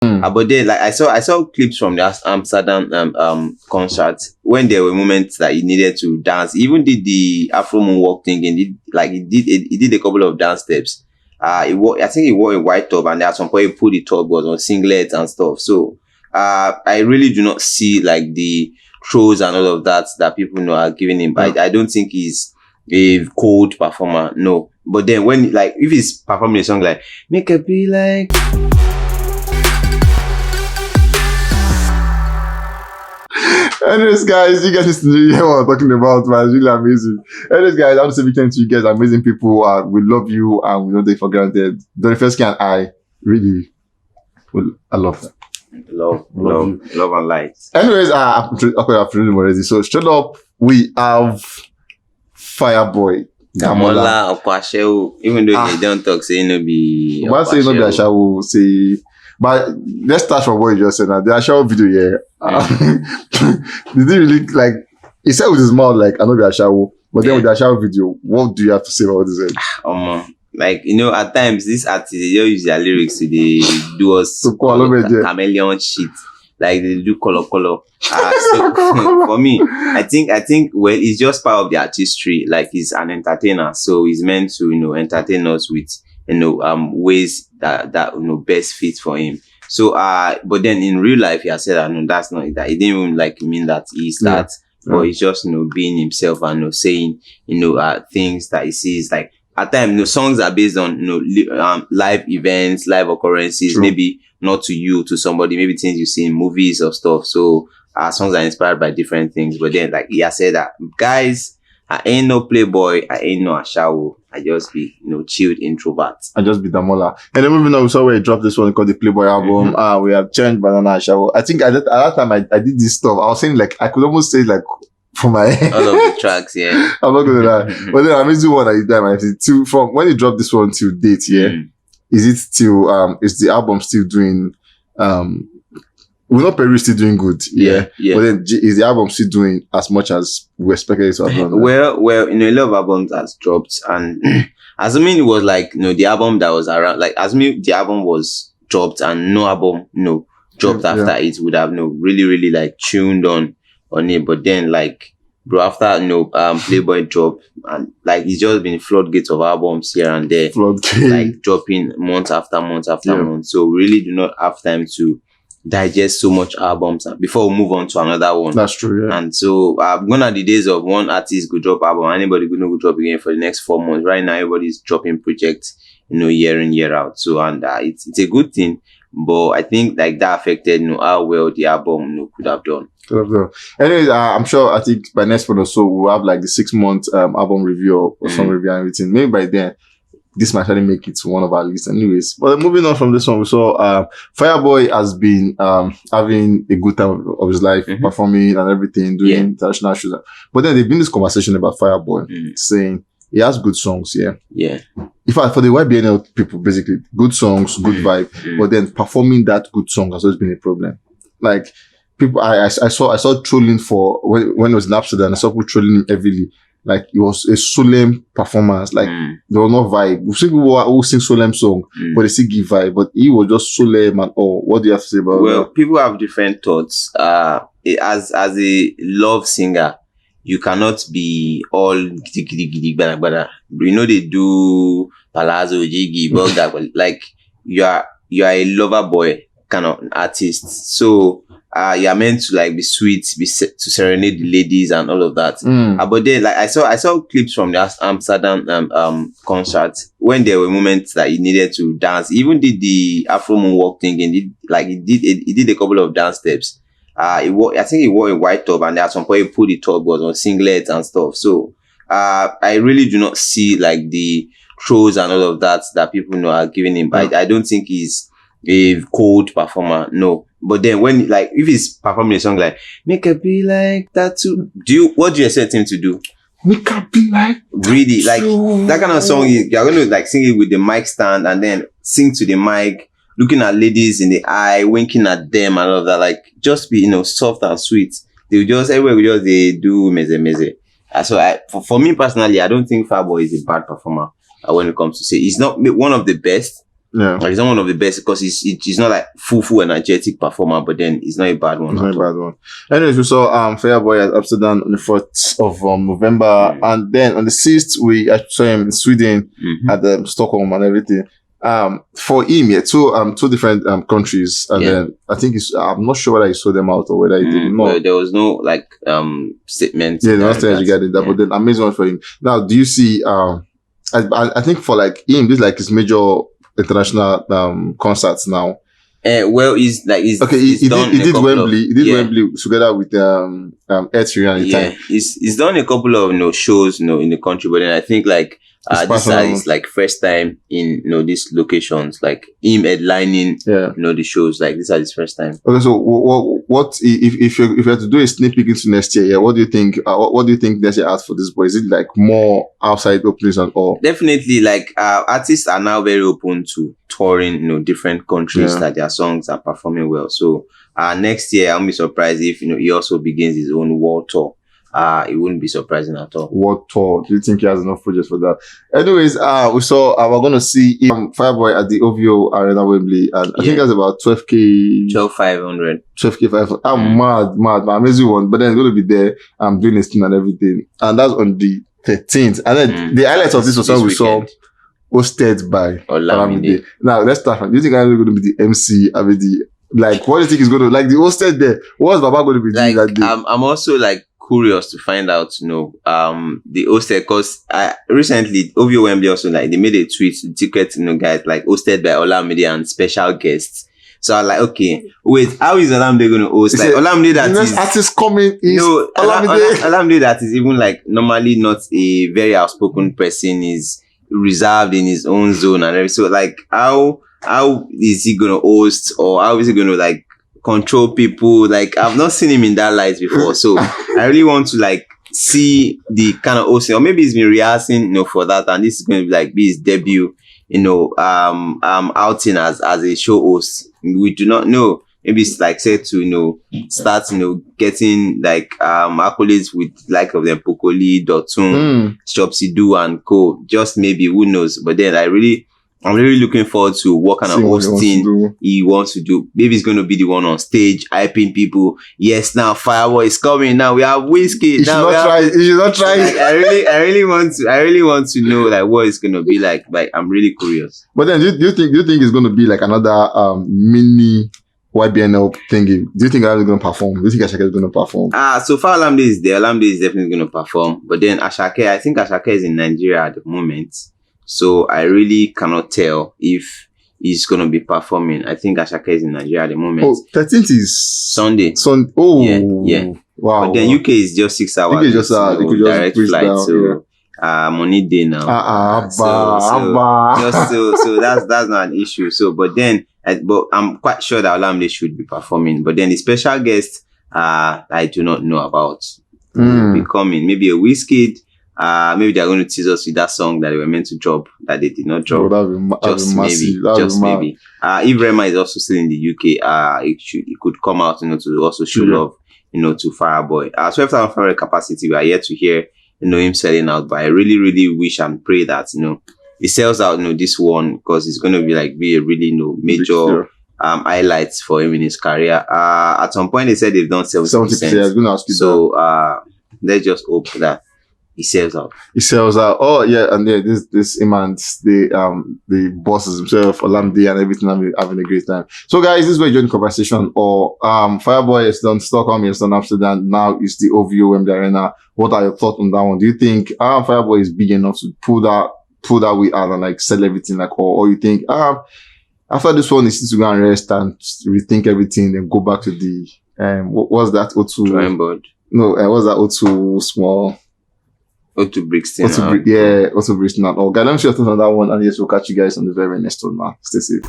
But then, like I saw clips from the Amsterdam concert when there were moments that he needed to dance. He even did the Afro moonwalk thing, and he did a couple of dance steps. I think he wore a white top, and at some point he put the top was on singlets and stuff. So I really do not see like the throws and all of that people know are giving him. But I don't think he's a cold performer. No. But then when like if he's performing a song like "Make it be like." Anyways, guys, you guys listen to hear what I'm talking about, man. It's really amazing. Anyways, guys, I want to say big thank you guys, amazing people. We love you and we don't take it for granted. Donifeski and I really, I love that. Love and light. Anyways, I've them already. So straight up, we have Fireboy DML Okwashewu. Even though they don't talk, say no be. But say no be Ashawo, say. But let's start from what you just said now. The Ashawo video here. Did he really like? He said with his mouth like I know the Ashawo, but then with the Ashawo video, what do you have to say about what he said? Like at times these artists they just use their lyrics to they do us chameleon shit. Like they do color. So for me, I think well, it's just part of the artistry. Like he's an entertainer, so he's meant to entertain us with ways that best fit for him. So but then in real life he has said that no, that's not that. He didn't even like mean that he's that, but he's just being himself and saying things that he sees. Like at times songs are based on live events, live occurrences. True. Maybe not to you, to somebody, maybe things you see in movies or stuff. So songs are inspired by different things. But then like he has said that, guys, I ain't no playboy, I ain't no Ashawo. I just be chilled introvert. I just be Damola. And then moving on, we saw where he dropped this one called the Playboy album. We have changed Banana Ashawo. I think at that time I did this stuff. I was saying like I could almost say like from my head. All of the tracks, yeah. I'm not gonna lie. But then amazing one at the time. I think from when he dropped this one till date, is it still is the album still doing we're not Perry still doing good, yeah. But then is the album still doing as much as we expected it to have done? Well, a lot of albums has dropped, and assuming it was like the album that was around, like assuming the album was dropped and no album dropped after it would have really like tuned on it. But then like bro, after Playboy drop and like it's just been floodgates of albums here and there, like dropping month after month after month. So we really do not have time to digest so much albums before we move on to another one. That's true, yeah. And so gone are the days of one artist could drop album, anybody could go drop again for the next 4 months. Right now, everybody's dropping projects, year in, year out. So and it's a good thing, but I think like that affected how well the album could have done. Anyways, I'm sure I think by next month or so we'll have like the 6-month album review or some review and everything. Maybe by then this might actually make it to one of our lists anyways. But moving on from this one, we saw Fireboy has been having a good time of his life, performing and everything, doing international shows. But then there's been this conversation about Fireboy saying he has good songs, yeah. In fact, for the YBNL people, basically good songs, good vibe, but then performing that good song has always been a problem. Like people, I saw trolling for when it was in Amsterdam. I saw people trolling him heavily. Like it was a solemn performance. Like there was no vibe. We see people who sing solemn song, but they still give vibe. But he was just solemn and all. What do you have to say about that? Well, people have different thoughts. As a love singer, you cannot be all giddy giddy giddy bada bada. They do palazzo jiggy bug that. Like you are a lover boy kind of artist. So you are meant to like be sweet, to serenade the ladies and all of that. But then like I saw clips from the Amsterdam concert when there were moments that he needed to dance. He even did the Afro moonwalk thing and he did a couple of dance steps. I think he wore a white top, and at some point he put the top was on singlets and stuff. So I really do not see like the throws and all of that people are giving him. But I don't think he's a cold performer, no. But then when like if he's performing a song like "Make it be like that too," what do you expect him to do? Make it be like really like that kind of song. You're going to like sing it with the mic stand and then sing to the mic, looking at ladies in the eye, winking at them and all of that. Like just be soft and sweet. Everywhere they do meze. So for me personally, I don't think Fireboy is a bad performer when it comes to say he's not one of the best. Yeah. Like, he's not one of the best because he's not like full energetic performer, but then he's not a bad one. It's not a bad one. Anyways, we saw Fireboy at Amsterdam on the 4th of November, and then on the 6th we saw him in Sweden at Stockholm and everything. For him, yeah, two different countries, and then I think I'm not sure whether he sold them out or whether he did not. Well, there was no like statement. Yeah, no statement regarding that, but then amazing one for him. Now, do you see? I think for like him, this is like his major international concerts now. Well, he's okay. He did Wembley. He did Wembley together with Ed Sheeran at the time. He's done a couple of shows in the country, but then I think like this is like first time in these locations, like him headlining the shows, like this is his first time. Okay, so what if you had to do a sneak peek into next year? Yeah, what do you think? What do you think next year has for this boy? Is it like more outside openings and all? Definitely, like artists are now very open to touring different countries that their songs are performing well. So next year I'll be surprised if he also begins his own world tour. It wouldn't be surprising at all. What tour? Do you think he has enough projects for that? Anyways, we saw we're gonna see Fireboy at the OVO Arena Wembley, and I think that's about 12,500. 12,500. I'm mad, amazing one. But then it's gonna be there. I'm doing this thing and everything, and that's on the 13th. And then the highlights of this was we saw hosted by Olamide. Now let's start from. Do you think I'm going to be the MC? I mean, what do you think is going to like the hosted there? What's Baba going to be doing that day? I'm also like curious to find out, the hosted, because recently OVO Wembley also like they made a tweet ticket, guys, like hosted by Olamide and special guests. So I'm like, okay, wait, how is Olamide going to host? Like Olamide that is artist coming is Olamide that is even like normally not a very outspoken person, is reserved in his own zone and everything. So like how is he going to host, or how is he going to like control people? Like I've not seen him in that light before, so I really want to like see the kind of hosting, or maybe he's been rehearsing for that, and this is going to be his debut outing as a show host. We do not know. Maybe it's like said to start getting like accolades with like of them Pokoli, Dotun, Shopsy Do and Co. Just maybe, who knows? But then I'm really looking forward to what kind of hosting he wants to do. Maybe he's going to be the one on stage hyping people. Yes, now Fireboy is coming. Now we have Whiskey. You should not try. Like, I really want to know like what it's going to be like. Like I'm really curious. But then, do you think it's going to be like another mini YBNL thingy? Do you think I'm going to perform? Do you think Ashake is going to perform? So far Olamide is there. Olamide is definitely going to perform. But then I think Ashake is in Nigeria at the moment. So I really cannot tell if he's going to be performing. I think Ashake is in Nigeria at the moment. Oh, 13th is Sunday. Oh, yeah. Wow. But then UK is just 6 hours. UK is just direct flight. Down, so money day now. So that's not an issue. So, but I'm quite sure that Olamide should be performing. But then the special guest, I do not know about. Will be coming. Maybe a Whiskey. Maybe they're going to tease us with that song that they were meant to drop that they did not drop. Just maybe. If Rema is also still in the UK, it could come out, to also show love, to Fireboy. 12,500 capacity. We are yet to hear, him selling out. But I really, really wish and pray that, he sells out, this one, because it's going to be a really, major highlights for him in his career. At some point they said they've done 70%. I was going to ask you that. Let's just hope that he sells out. Oh yeah, and yeah, this Imans, the bosses himself, Olamide and everything, having a great time. So guys, this is where you join the conversation. Or Fireboy is done Stockholm, is done Amsterdam. Now it's the OVO Wembley Arena. What are your thoughts on that one? Do you think Fireboy is big enough to pull that way out and like sell everything, like, or you think after this one, he needs to go and rest and rethink everything, then go back to the what was that O2 drawing board? No, what's that O2 small? O2 Brixton. O2 Brixton. Guys, let me share your thoughts on that one, and yes, we'll catch you guys on the very next one, man. Stay safe.